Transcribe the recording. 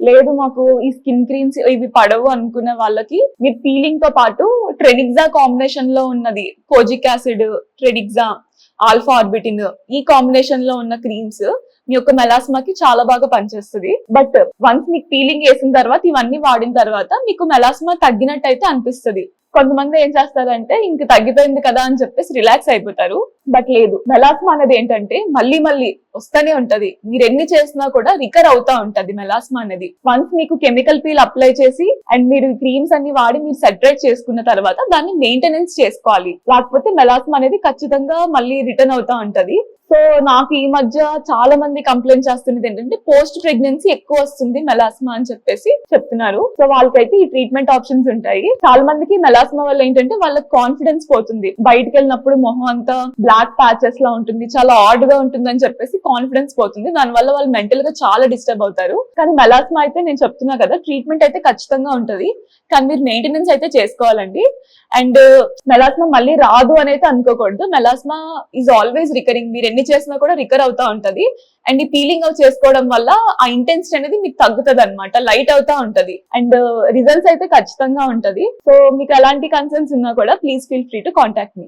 లేదు మాకు ఈ స్కిన్ క్రీమ్స్ ఇవి పడవు అనుకునే వాళ్ళకి మీరు పీలింగ్ తో పాటు ట్రెడిక్సా కాంబినేషన్ లో ఉన్నది కోజిక్ యాసిడ్, ట్రెడిక్సా, ఆల్ఫా ఆర్బిటిన్ ఈ కాంబినేషన్ లో ఉన్న క్రీమ్స్ మీ యొక్క మెలాస్మాకి చాలా బాగా పనిచేస్తుంది. బట్ వన్స్ మీకు పీలింగ్ వేసిన తర్వాత ఇవన్నీ వాడిన తర్వాత మీకు మెలాస్మా తగ్గినట్టు అయితే అనిపిస్తుంది. కొంతమంది ఏం చేస్తారంటే ఇంక తగ్గిపోయింది కదా అని చెప్పేసి రిలాక్స్ అయిపోతారు. బట్ లేదు, మెలాస్మా అనేది ఏంటంటే మళ్ళీ మళ్ళీ వస్తూనే ఉంటది. మీరు ఎన్ని చేసినా కూడా రికర్ అవుతా ఉంటది మెలాస్మా అనేది. వన్స్ మీకు కెమికల్ పీల్ అప్లై చేసి అండ్ మీరు క్రీమ్స్ అన్ని వాడి మీరు సెటరేట్ చేసుకున్న తర్వాత దాన్ని మెయింటెనెన్స్ చేసుకోవాలి. లేకపోతే మెలాస్మా అనేది ఖచ్చితంగా మళ్ళీ రిటర్న్ అవుతా ఉంటది. సో నాకు ఈ మధ్య చాలా మంది కంప్లైంట్ చేస్తున్నది ఏంటంటే పోస్ట్ ప్రెగ్నెన్సీ ఎక్కువ వస్తుంది మెలాస్మా అని చెప్పేసి చెప్తున్నారు. సో వాళ్ళకైతే ఈ ట్రీట్మెంట్ ఆప్షన్స్ ఉంటాయి. చాలా మందికి మెలాస్మా వల్ల ఏంటంటే వాళ్ళకి కాన్ఫిడెన్స్ పోతుంది. బయటకు వెళ్ళినప్పుడు మొహం అంతా బ్లాక్ ప్యాచెస్ లా ఉంటుంది, చాలా ఆడ్ గా ఉంటుంది అని చెప్పేసి కాన్ఫిడెన్స్ పోతుంది. దానివల్ల వాళ్ళు మెంటల్ గా చాలా డిస్టర్బ్ అవుతారు. కానీ మెలాస్మా అయితే నేను చెప్తున్నా కదా, ట్రీట్మెంట్ అయితే ఖచ్చితంగా ఉంటది, కానీ మీరు మెయింటెనెన్స్ అయితే చేసుకోవాలండి. అండ్ మెలాస్మా మళ్ళీ రాదు అని అయితే అనుకోకూడదు. Melasma is always recurring. మీరు ఎన్ని చేసినా కూడా రికర్ అవుతా ఉంటది. అండ్ ఈ పీలింగ్ అవుట్ చేసుకోవడం వల్ల ఆ ఇంటెన్సిటీ అనేది మీకు తగ్గుతుంది అనమాట, లైట్ అవుతా ఉంటది. అండ్ రిజల్ట్స్ అయితే ఖచ్చితంగా ఉంటది. సో మీకు ఎలాంటి కన్సర్న్స్ ఉన్నా కూడా please feel free to contact me.